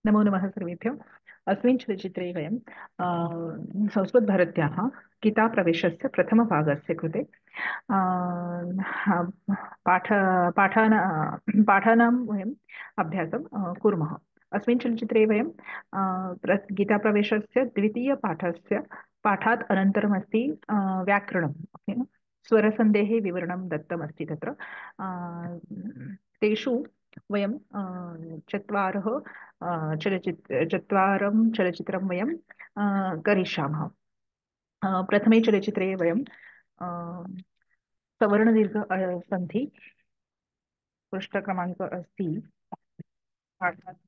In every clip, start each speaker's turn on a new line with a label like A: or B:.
A: नमो नमः सर्वेभ्यः। अस्मिन् चलच्चित्रे वयं संस्कृतभारत्याः गीताप्रवेशस्य प्रथमभागस्य कृते पाठ पाठान पाठानां वयम् अभ्यासं कुर्मः। अस्मिन् चलच्चित्रे वयं गीताप्रवेशस्य द्वितीयपाठस्य पाठात् अनन्तरमस्ति व्याकरणम्। ओके, स्वरसन्धेः विवरणं दत्तमस्ति तत्र। तेषु वयं चत्वारः चत्वारं चलच्चित्रं वयं करिष्यामः। प्रथमे चलच्चित्रे वयं सवर्णदीर्घ सन्धि पृष्ठक्रमाङ्क अस्ति पाठात्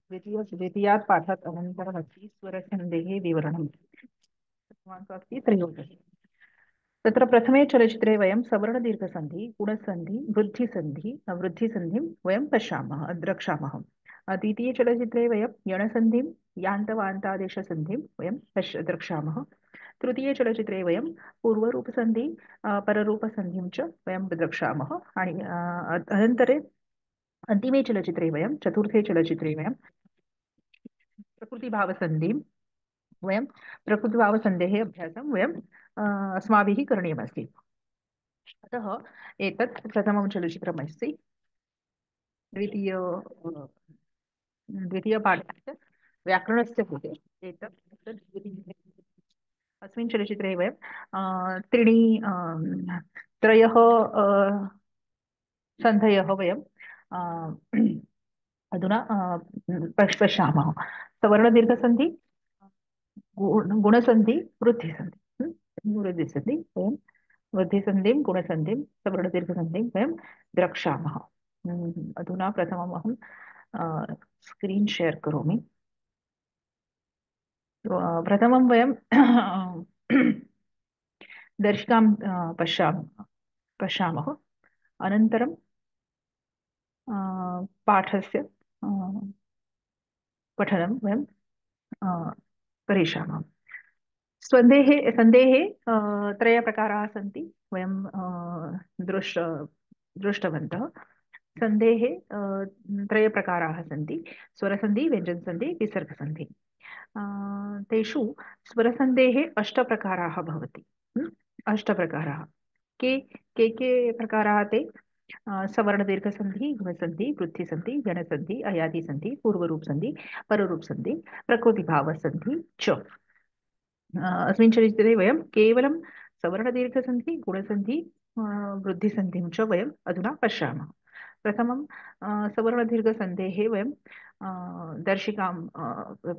A: द्वितीयात् पाठात् अनन्तरमस्ति स्वरसन्धेः विवरणं क्रमाङ्कः अस्ति 13। तत्र प्रथमे चलच्चित्रे वयं सवर्णदीर्घसन्धि गुणसन्धि वृद्धिसन्धिं वयं पश्यामः द्रक्ष्यामः। द्वितीये चलच्चित्रे वयं यणसन्धिं यान्तवान्तादेशसन्धिं वयं द्रक्ष्यामः। तृतीये चलच्चित्रे वयं पूर्वरूपसन्धि पररूपसन्धिं च वयं द्रक्ष्यामः। आणि अनन्तरे अन्तिमे चलच्चित्रे वयं चतुर्थे चलच्चित्रे वयं प्रकृतिभावसन्धिं वयं प्रकृतिभावसन्धेः अभ्यासं वयं अस्माभिः करणीयमस्ति। अतः एतत् प्रथमं चलच्चित्रमस्ति। द्वितीय द्वितीयपाठस्य व्याकरणस्य कृते एतत् अस्मिन् चलच्चित्रे वयं त्रीणि त्रयः सन्धयः वयं अधुना पश्यामः। सवर्णदीर्घसन्धि गुणसन्धि वृद्धिसन्धि। वृद्धिसन्धि वयं वृद्धिसन्धिं गुणसन्धिं सवर्णदीर्घसन्धिं वयं द्रक्ष्यामः। अधुना प्रथमम् अहं स्क्रीन् शेर् करोमि। प्रथमं वयं दर्शिकां पश्यामः। अनन्तरं पाठस्य पठनं वयं करिष्यामः। सन्धेः त्रयप्रकाराः सन्ति वयं दृष्टवन्तः। सन्धेः त्रयप्रकाराः सन्ति: स्वरसन्धि, व्यञ्जनसन्धि, विसर्गसन्धि। तेषु स्वरसन्धेः अष्टप्रकाराः भवति। अष्टप्रकाराः के के के प्रकाराः ते सवर्णदीर्घसन्धि, गुणसन्धि, वृद्धिसन्धि, गणसन्धि, अयादिसन्धि, पूर्वरूपसन्धि, पररूपसन्धि, प्रकृतिभावसन्धि च। अस्मिन् चलच्चित्रे वयं केवलं सवर्णदीर्घसन्धि गुणसन्धि वृद्धिसन्धिं च वयम् अधुना पश्यामः। प्रथमं सवर्णदीर्घसन्धेः वयं दर्शिकां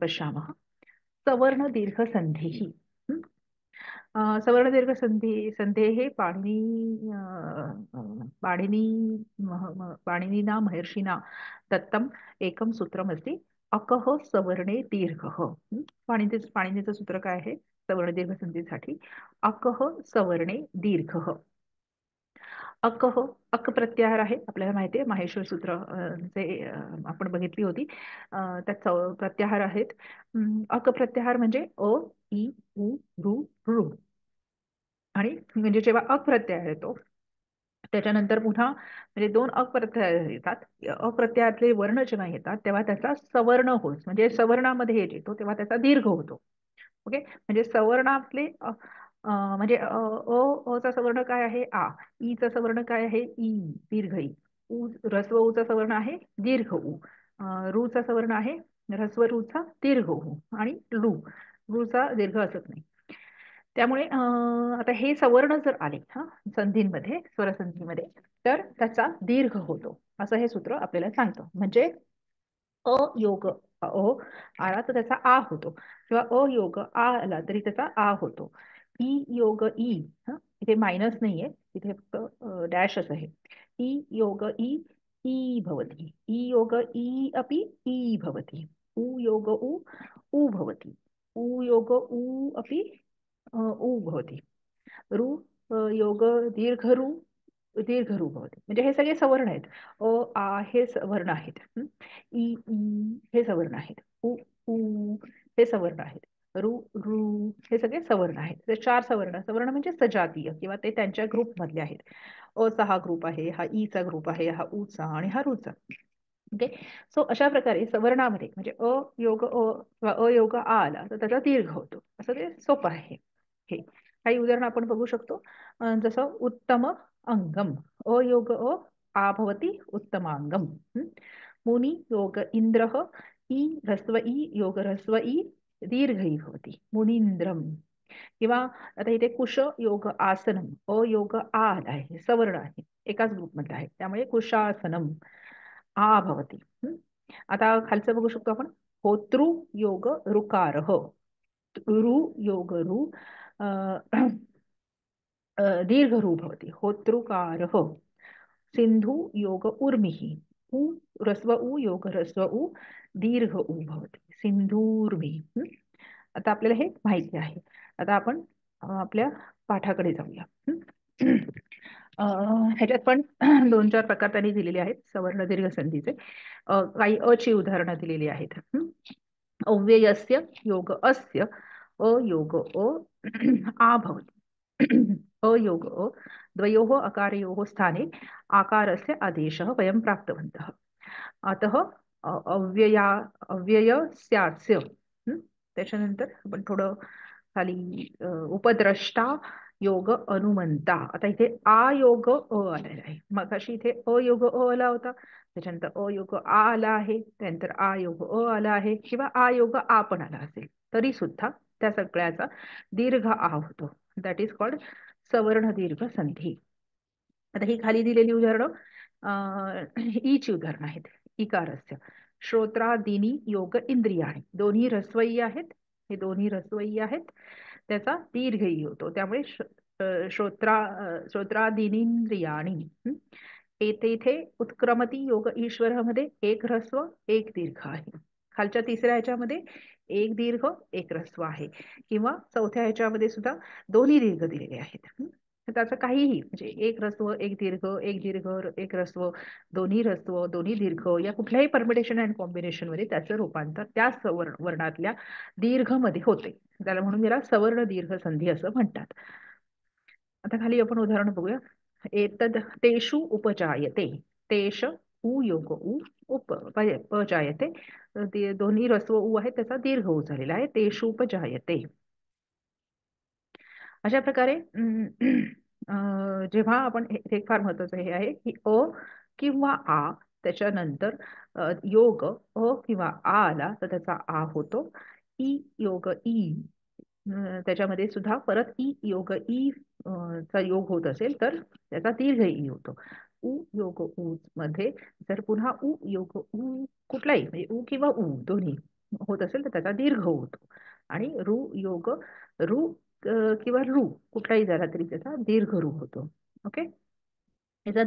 A: पश्यामः। सवर्णदीर्घसन्धिः सवर्णदीर्घसन्धेः पाणिनिना महर्षिणा दत्तम् एकं सूत्रमस्ति: अकः सवर्णे दीर्घः। पाणिनीचं सूत्र काय आहे सवर्णदीर्घसंधीसाठी? अकः सवर्णे दीर्घः। अकः अक प्रत्याहार आहे, आपल्याला माहिती आहे माहेश्वर सूत्र जे आपण बघितली होती त्यात प्रत्याहार आहेत. अक प्रत्याहार म्हणजे अ इ उ ऋ ऋ. आणि म्हणजे जेव्हा अक प्रत्याहार येतो त्याच्यानंतर पुन्हा म्हणजे दोन अप्रत्यय येतात. अप्रत्ययातले वर्ण जेव्हा येतात तेव्हा त्याचा सवर्ण होत, म्हणजे सवर्णामध्ये येतो तेव्हा त्याचा दीर्घ होतो. ओके, म्हणजे सवर्णातले म्हणजे चा सवर्ण काय आहे? आ. ई चा सवर्ण काय आहे? ई, दीर्घ ई. उ, ऱ्हस्व ऊ चा सवर्ण आहे दीर्घ उ. रू चा सवर्ण आहे ऱ्हस्व रू चा दीर्घ ऊ. आणि रू चा दीर्घ असत नाही. त्यामुळे आता हे सवर्ण जर आले संधींमध्ये, स्वरसंधीमध्ये, तर त्याचा दीर्घ होतो असं हे सूत्र आपल्याला सांगतं. म्हणजे अयोग अ आला तर त्याचा आ होतो, किंवा अयोग आ आला तरी त्याचा आ होतो. ई योग ई, इथे मायनस नाहीये, इथे फक्त डॅशच आहे. ई योग ई ई भवति. ई योग ई अपि ई भवति. उ योग उ उ भवति. उ योग उ अपि उ भवति. रू योग दीर्घ रू भवति. म्हणजे हे सगळे सवर्ण आहेत. अ आ हे सवर्ण आहेत. ई ई हे सवर्ण आहेत. उ ऊ हे सवर्ण आहेत. रू रू हे सगळे सवर्ण आहेत. ते चार सवर्ण. सवर्ण म्हणजे सजातीय किंवा ते त्यांच्या ग्रुप मधले आहेत. अ चा हा ग्रुप आहे, हा ई चा ग्रुप आहे, हा ऊ चा आणि हा रू चा. ओके. सो अशा प्रकारे सवर्णामध्ये म्हणजे अ योग अ किंवा अयोग आ आला तर त्याचा दीर्घ होतो. असं ते सोपं आहे हे. काही उदाहरण आपण बघू शकतो. जसं उत्तम अंगम, अयोग आ भवति उत्तमांगम. मुनी योग इंद्रः, ई ह्रस्व ई योग ह्रस्व ई दीर्घ ई भवति मुनींद्रम. किंवा आता इथे कुश योग आसनम, अयोग आ आला आहे, सवर्ण आहे, एकाच ग्रुप मधला आहे, त्यामुळे कुशासनम आ भवति. आता खालचं बघू शकतो आपण. होतृ योग ऋकारः, ऋ योग ऋ दीर्घ ऋ भवति होतृकारः. सिंधु योग उर्मिः, उ ह्रस्व उ योग ह्रस्व उ दीर्घ उ भवति सिंधूर्मी. आता आपल्याला हे माहिती आहे. आता आपण आपल्या पाठाकडे जाऊया. ह्याच्यात पण दोन चार प्रकार त्यांनी दिलेले आहेत सवर्ण दीर्घ संधीचे. काही अची उदाहरणं दिलेली आहेत. अव्ययस्य योग अस्य अयोग आ भवति अयोग द्वयोः अकारयोः स्थाने आकारस्य आदेशः वयं प्राप्तवन्तः. अतः अव्ययस्यास्य. त्याच्यानंतर आपण थोडं खाली उपद्रष्टा योग अनुमंता. आता इथे आ योग आलेला आहे. मगाशी इथे अयोग आला होता, त्याच्यानंतर अयोग आ आला आहे, त्यानंतर आ योग आला आहे, किंवा आ योग आ पण आला असेल तरी सुद्धा त्या सगळ्याचा दीर्घ आ होतो. दॅट इज कॉल्ड सवर्ण दीर्घ संधी. आता ही खाली दिलेली उदाहरणं ईची उदाहरणं आहेत. इकारस्य श्रोत्रादीनी योग इंद्रियाणी, दोन्ही रस्वई आहेत, हे दोन्ही रस्वई आहेत, त्याचा दीर्घ ई होतो, त्यामुळे श्रोत्रादीनींद्रियाणी. येथे इथे उत्क्रमती योग ईश्वरामध्ये एक ह्रस्व एक दीर्घ आहे. खालच्या तिसऱ्या ह्याच्यामध्ये एक दीर्घ एक ह्रस्व आहे, किंवा चौथ्या ह्याच्यामध्ये सुद्धा दोन्ही दीर्घ दिलेले आहेत. त्याचं काहीही म्हणजे एक ह्रस्व एक दीर्घ एक दीर्घ एक ह्रस्व दोन्ही दीर्घ या कुठल्याही परमिटेशन अँड कॉम्बिनेशन मध्ये त्याचं रूपांतर त्या वर्णातल्या दीर्घ मध्ये होते. त्याला म्हणून याला सवर्ण दीर्घ संधी असं म्हणतात. आता खाली आपण उदाहरण बघूया. एतद तेषु उपजायते, तेष उ योग उ उपजायते, ते दोन्ही रस्व उ आहे, त्याचा दीर्घ उ झालेला आहे, तेषु उपजायते. अशा प्रकारे जेव्हा आपण हे फार महत्वाचं हे आहे की अ किंवा आ त्याच्यानंतर योग अ किंवा आ आला तर त्याचा आ होतो. ई योग ई त्याच्यामध्ये सुद्धा परत ई योग ई चा योग होत असेल तर त्याचा दीर्घ ई होतो. उ योग उ मध्ये जर पुन्हा उ योग उ कुठलाही म्हणजे उ किंवा उ दोन्ही होत असेल तर त्याचा दीर्घ होतो. आणि रू योग रू किंवा रू कुठलाही झाला तरी त्याचा दीर्घ रू होतो. ओके. याचा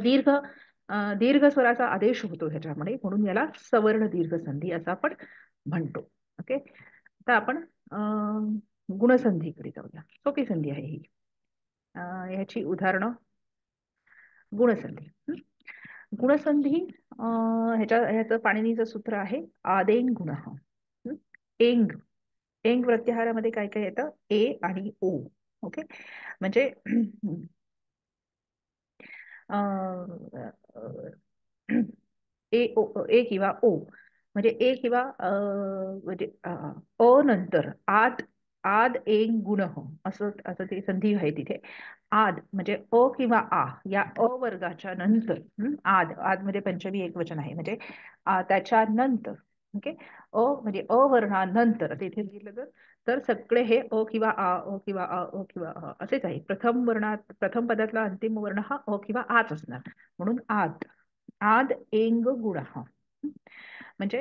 A: दीर्घ स्वराचा आदेश होतो ह्याच्यामध्ये, म्हणून याला सवर्ण दीर्घ संधी असं आपण म्हणतो. ओके. आता आपण गुणसंधीकडे जाऊया. सोपी संधी आहे ही. ह्याची उदाहरणं. गुणसंधी. गुणसंधी ह्याचं पाणिनीचं सूत्र आहे आदेन गुण. एंग एंग प्रत्याहारामध्ये काय काय येतं? ए आणि ओ. ओके. म्हणजे ए किंवा ओ म्हणजे ए किंवा म्हणजे अ नंतर आद आद एंग गुण असं असं ते संधी आहे तिथे. आद म्हणजे अ किंवा आ या अ वर्गाच्या नंतर आद आद मध्ये पंचमी एकवचन आहे म्हणजे त्याच्यानंतर. ओके. म्हणजे अ वर्णानंतर तिथे लिहिलं तर सगळे हे अ किंवा आ अ किंवा आ अ किंवा आ असेच आहे. प्रथम पदातला अंतिम वर्ण हा अ किंवा आच असणार, म्हणून आद आद एंग गुण. म्हणजे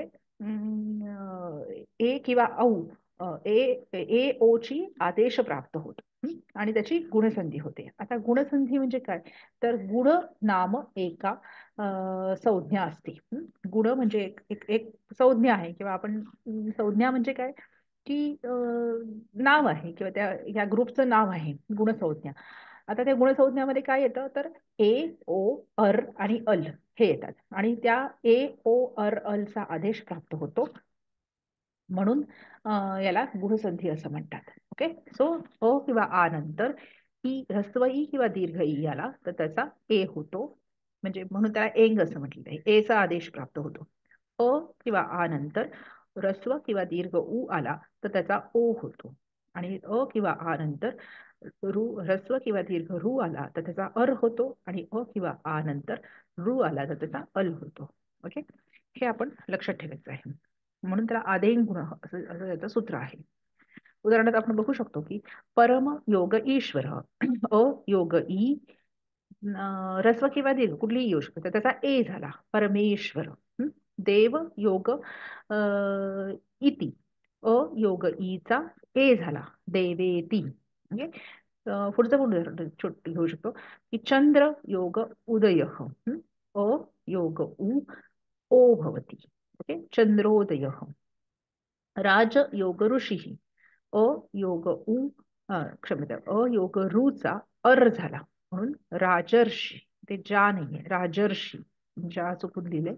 A: ए किंवा औ ए ए ओ ची आदेश प्राप्त होतो आणि त्याची गुणसंधी होते. आता गुणसंधी म्हणजे काय तर गुण नाम एका संज्ञा असते. गुण म्हणजे एक संज्ञा आहे, किंवा आपण संज्ञा म्हणजे काय की नाव आहे, किंवा त्या या ग्रुपचं नाव आहे गुणसंज्ञा. आता त्या गुणसंज्ञामध्ये काय येतं तर ए ओ अर आणि अल हे येतात, आणि त्या ए ओ अर अल चा आदेश प्राप्त होतो, म्हणून याला गुणसंधी असं म्हणतात. ओके. सो अ किंवा आ नंतर ई ह्रस्व ई किंवा दीर्घ ई आला तर त्याचा ए होतो, म्हणजे म्हणून त्याला एंग असं म्हटलेलं आहे. ए चा आदेश प्राप्त होतो. अ किंवा आ नंतर ऱ्हस्व किंवा दीर्घ ऊ आला तर त्याचा ओ होतो. आणि अ किंवा आ नंतर ऱ्हस्व किंवा दीर्घ रू आला तर त्याचा अर होतो. आणि अ किंवा आ नंतर रू आला तर त्याचा अल होतो. ओके, हे आपण लक्षात ठेवायचं आहे. म्हणून त्याला आदेन गुण असं त्याचं सूत्र आहे. उदाहरणार्थ आपण बघू शकतो की परम योग ईश्वर अ योग ई ऱ्हस्व किंवा दीर्घ कुठलीही येऊ शकते, तर त्याचा ए झाला परमेश्वर. देव योग इति अ योग ईचा ए झाला देवेती. म्हणजे पुढचं पुढे छोट घेऊ शकतो की चंद्र योग उदय अ योग उ ओ भवती. ओके, चंद्रोदय. राजयोग ऋषी अ योग उ क्षमता अ योग रूचा अर झाला म्हणून राजर्षी. ते जा नाहीये, राजर्षी जा चुकून दिले.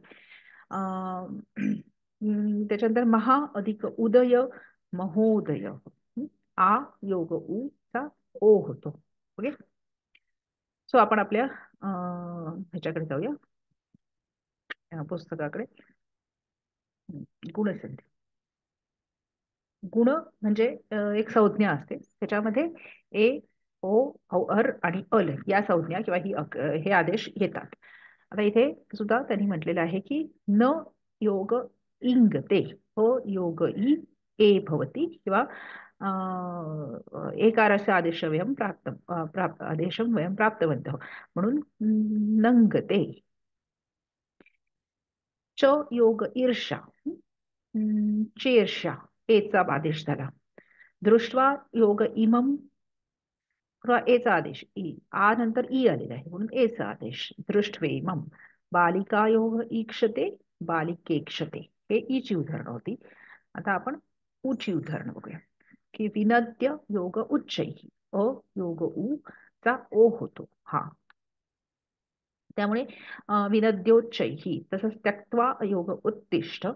A: त्याच्यानंतर महा अधिक उदय महोदय आ योग उ चा ओ होतो. ओके, सो आपण आपल्या ह्याच्याकडे जाऊया, पुस्तकाकडे. गुणसंधी. गुण म्हणजे एक संज्ञा असते, त्याच्यामध्ये ए ओ अर आणि अल या संज्ञा किंवा हे आदेश येतात. आता इथे सुद्धा त्यांनी म्हटलेलं आहे की न योग इंग ते हो योग ई ए भवती किंवा एकारस्य आदेश वयं प्राप्त आदेशं वयं प्राप्तवन्तः म्हणून नंगते. च योग ईर्षा चेर्षा एचा आदेश झाला. दृष्ट्वा योग इमम किंवा एचा आदेश ई आ नंतर ई आलेला आहे म्हणून एचा आदेश दृष्टवेमम. बालिका योग ईक्षते बालिकेक्षते हे ईची उदाहरणं होती. आता आपण ऊची उदाहरणं बघूया की विनद्य योग उच्चैः अ योग उ चा ओ होतो हा. त्यामुळे विनद्योच्चैः. तसंच त्यक्त्वा योग उत्तिष्ठ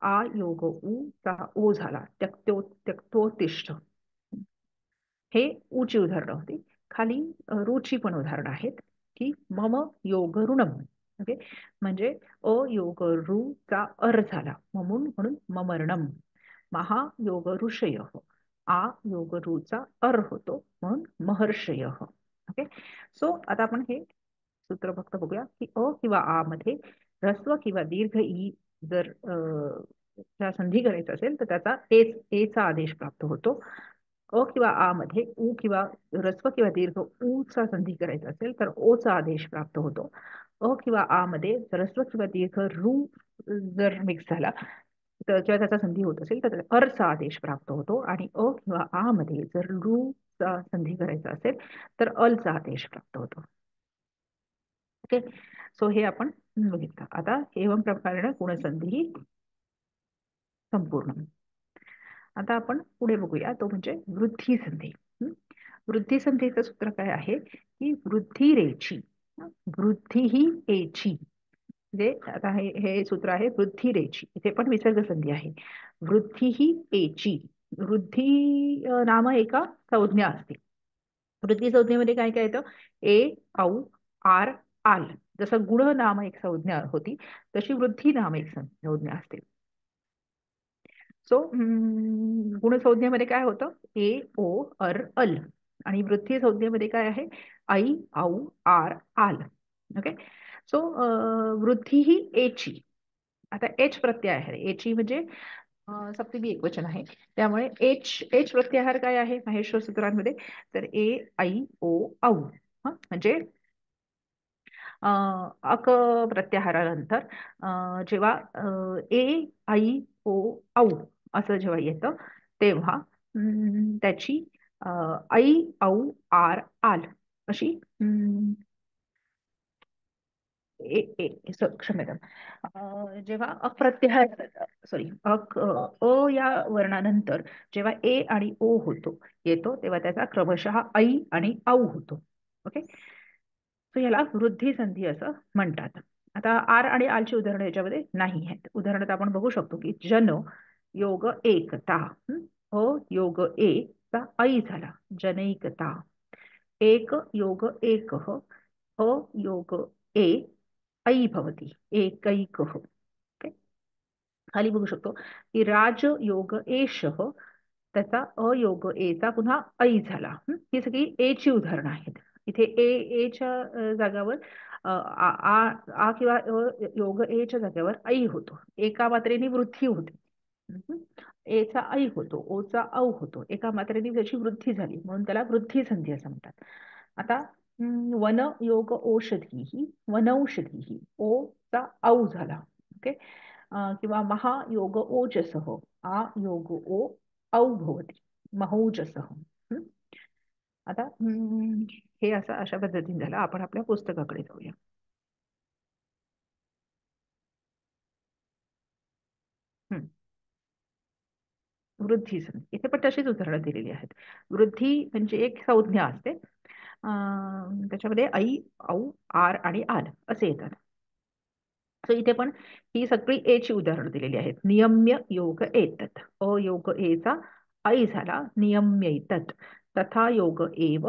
A: आ योग उ चा ओ झाला त्यक्तोत्तिष्ठ. हे ऊची उदाहरणं होती. खाली रुची पण उदाहरणं आहेत की मम योग ऋणम. ओके, म्हणजे अ योग रू चा अर झाला म्हणून ममर्णम. महायोग ऋषय आ योग रूचा अर होतो म्हणून महर्षय. ओके, सो आता आपण हे सूत्र फक्त बघूया की अ किंवा आ मध्ये ह्रस्व किंवा दीर्घ ई जर च्या संधी करायचा असेल तर त्याचा एचा आदेश प्राप्त होतो. अ किंवा आ मध्ये उ किंवा ह्रस्व किंवा दीर्घ ऊ चा संधी करायचा असेल तर ओ चा आदेश प्राप्त होतो. अ किंवा आ मध्ये ह्रस्व किंवा दीर्घ रू जर मिक्स झाला तर किंवा त्याचा संधी होत असेल तर अरचा आदेश प्राप्त होतो. आणि अ किंवा आ मध्ये जर रू चा संधी करायचा असेल तर अलचा आदेश प्राप्त होतो. ओके, सो हे आपण बघितलं. आता एवं प्रकारेण गुणसंधी संपूर्ण. आता आपण पुढे बघूया, तो म्हणजे वृद्धी संधी. वृद्धी संधीचं सूत्र काय आहे की वृद्धी रेची वृद्धी ही एची. म्हणजे आता हे सूत्र आहे वृद्धी रेची. इथे पण विसर्ग संधी आहे. वृद्धी ही एची. वृद्धी नाम एका संज्ञा असते. वृद्धी संज्ञेमध्ये काय काय येतं ए औ आर आल. जसं गुण नाम एक संज्ञा होती तशी वृद्धी नाम एक संज्ञा असते. सो गुणसंज्ञेमध्ये काय होतं ए ओ अर अल. आणि वृद्धी संज्ञेमध्ये काय आहे ऐ औ आर आल. ओके, सो वृद्धी ही एची. आता एच प्रत्याहार एची म्हणजे सप्तमी एकवचन आहे त्यामुळे एच प्रत्याहार काय आहे माहेश्वर सूत्रांमध्ये तर ए ऐ ओ औ. म्हणजे अक प्रत्याहारानंतर जेव्हा ए ऐ ओ औ असं जेव्हा येतं तेव्हा त्याची ऐ औ आर आल अशी क्षम्यता. जेव्हा अप्रत्याहार सॉरी अ या वर्णानंतर जेव्हा ए आणि ओ येतो तेव्हा त्याचा क्रमशः ऐ आणि औ होतो. ओके, तर याला वृद्धी संधी असं म्हणतात. आता आर आणि आलची उदाहरणं याच्यामध्ये नाही आहेत. उदाहरणार्थ आपण बघू शकतो की जन योग एकता अ योग ए चा ऐ झाला जनैकता. एक योग एक अ योग ए ऐ भवती एकैकः. ओके, खाली बघू शकतो की राजयोग एषः, त्याचा अयोग एचा पुन्हा ऐ झाला. ही सगळी एची उदाहरणं आहेत. इथे एच्या जागावर आ आ आ किंवा योग एच्या जागेवर ऐ होतो. एका मात्रेने वृद्धी होते. हम्म. एचा ऐ होतो, ओचा औ होतो. एका मात्रेने त्याची वृद्धी झाली म्हणून त्याला वृद्धी संधी असं म्हणतात. आता वन योग औषधी, वनौषधी, ओचा औ झाला. ओके. किंवा महायोग ओजसः, आ योग ओ औ भवति महौजसः. आता हे असं अशा पद्धतीने झालं. आपण आपल्या पुस्तकाकडे जाऊया. वृद्धी संधी, इथे पण तशीच उदाहरणं दिलेली आहेत. वृद्धी म्हणजे एक संज्ञा असते. त्याच्यामध्ये ऐ, औ, आर आणि आल असे येतात. तर इथे पण ही सगळी एची उदाहरणं दिलेली आहेत. नियम्य योग एतत्, अयोग एचा ऐ झाला, नियम्यैतत्. तथा योग एव,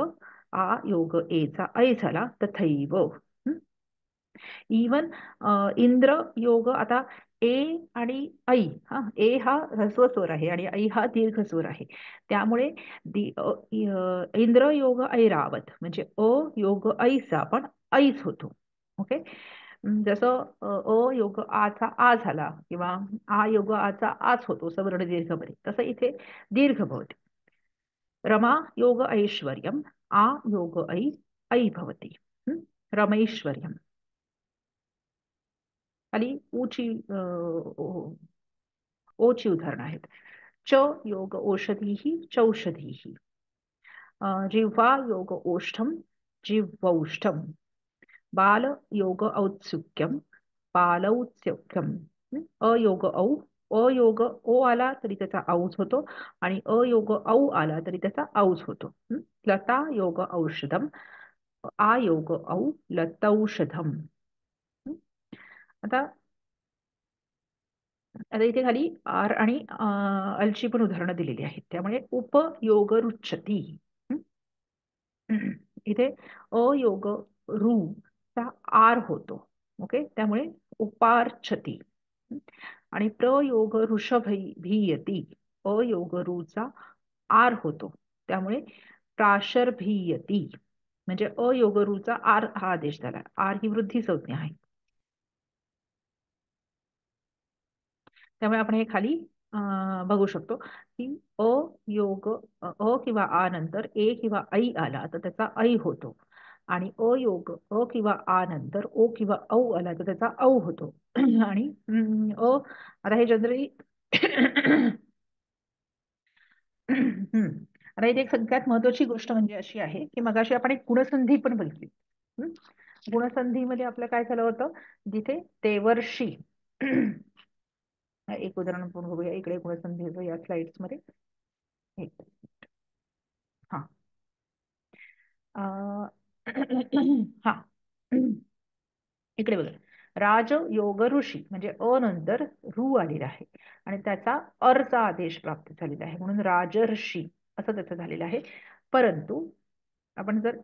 A: आ योग एचा ऐ झाला, तथैव. इवन इंद्र योग, आता ए आणि ऐ, ए हा ह्रस्व स्वर आहे आणि ऐ हा दीर्घ स्वर आहे. त्यामुळे इंद्र योग ऐरावत म्हणजे अ योग ऐचा पण ऐच होतो. ओके. जसं अ योग आचा आ झाला किंवा आ योग आचा आच होतो सवर्ण दीर्घमध्ये, तसं इथे दीर्घ भवते. रमा योग ऐश्वर्यम, आ योग ऐ ऐ भवति. रमैश्वर्यम. खाली ऊची ओची उदाहरणं आहेत. च योग औषधीः, चौषधीः. जिह्वा योग ओष्ठम, जिह्वौष्ठम. बाल योग औत्सुक्यम, बालौत्सुक्यम. अयोग औ, अयोग ओ आला तरी त्याचा औच होतो आणि अयोग औ आला तरी त्याचा औच होतो. लता योग औषधम, आ योग औ लतौषधम. आता आता इथे खाली आर आणि अलची पण उदाहरणं दिलेली आहेत. त्यामुळे उपयोग रुच्छती. इथे अयोग रू चा आर होतो. ओके. त्यामुळे उपार्छती. आणि प्रयोग भीयती, अयोग रूचा आर होतो. त्यामुळे प्राशर्भीयती. म्हणजे अयोग रूचा आर हा आदेश झाला. आर ही वृद्धी संज्ञा आहे. त्यामुळे आपण हे खाली बघू शकतो की अ योग किंवा आ नंतर ए किंवा ऐ आला तर त्याचा ऐ होतो आणि अयोग किंवा आ नंतर ओ किंवा औ आला तर त्याचा औ होतो. आणि आता हे जनरली आता इथे एक सगळ्यात महत्वाची गोष्ट म्हणजे अशी आहे की मगाशी आपण एक गुणसंधी पण बघितली. हम्म. गुणसंधीमध्ये आपलं काय झालं होतं, जिथे देवर्षी एक उदाहरण आपण बघूया इकडे गुणसंधी या स्लाइड्स मध्ये. एक हा हा इकडे बघा. राज योग ऋषी म्हणजे अ नंतर रू आलेला आहे आणि त्याचा अरचा आदेश प्राप्त झालेला आहे म्हणून राजर्षी असं त्याचं झालेलं आहे. परंतु आपण जर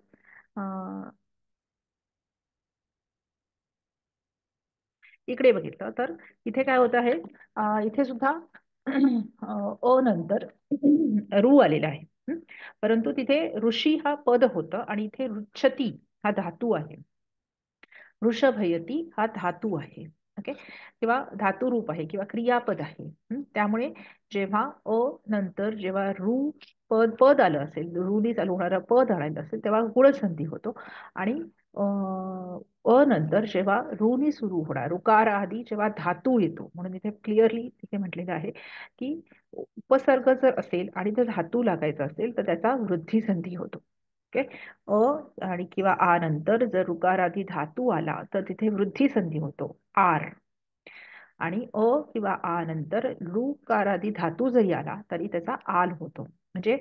A: इकडे बघितलं तर इथे काय होत आहे, इथे सुद्धा नंतर रू आलेला आहे. परंतु तिथे ऋषी हा पद होतं आणि इथे ऋच्छती हा धातू आहे. वृषभयती हा धातू आहे. ओके. किंवा धातू रूप आहे किंवा क्रियापद आहे. त्यामुळे जेव्हा नंतर जेव्हा रू पद आलं असेल, रूनी चालू होणारं पद आलेलं असेल तेव्हा गुणसंधी होतो. आणि नंतर जेव्हा रूनी सुरू होणार ऋकार आधी जेव्हा धातू येतो, म्हणून इथे क्लिअरली तिथे म्हटलेलं आहे की उपसर्ग जर असेल आणि जर धातू लागायचा असेल तर त्याचा वृद्धी संधी होतो. ओके. आणि किंवा आ नंतर जर ऋकार आधी धातू आला तर तिथे वृद्धी संधी होतो, आर. आणि किंवा आ नंतर ऋकारादी धातू जरी आला तरी त्याचा आल होतो. म्हणजे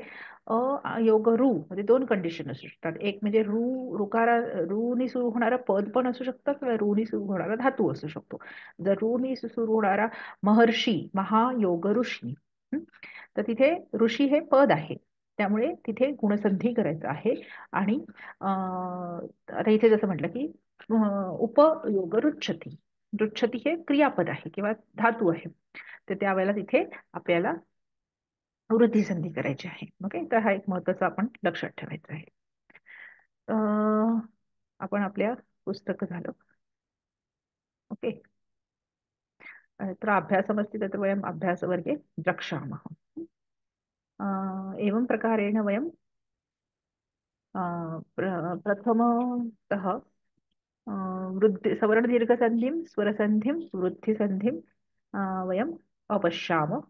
A: योग रू मध्ये दोन कंडिशन असू शकतात. एक म्हणजे रूनी सुरू होणारा पद पण असू शकतं किंवा रूनी सुरू होणारा धातू असू शकतो. जर रूनी सुरू होणारा महर्षी, महायोग ऋषी, तर तिथे ऋषी हे पद आहे. त्यामुळे तिथे गुणसंधी करायचं आहे. आणि आता इथे जसं म्हटलं की उपयोग रुच्छती. पृच्छती हे क्रियापद आहे किंवा धातू आहे, तर त्यावेळेला तिथे आपल्याला वृद्धी संधी करायची आहे. ओके, तर हा एक महत्वाचा आपण लक्षात ठेवायचा आहे. आपण आपल्या पुस्तक झालं. ओके, अत्र अभ्यासमस्ति तत्र वयम् अभ्यासवर्गे द्रक्ष्यामः. एवं प्रकारेण वयं प्रथमतः सवर्णदीर्घसन्धिं स्वरसन्धिं वृद्धिसन्धिं वयम् अपश्यामः.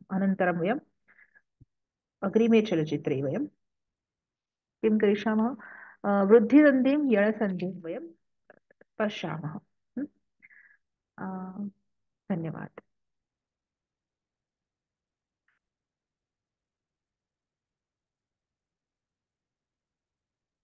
A: अनन्तरं वयम् अग्रिमे चलचित्रे वयं किं करिष्यामः, वृद्धिसन्धिं यणसन्धिं वयं पश्यामः. धन्यवाद.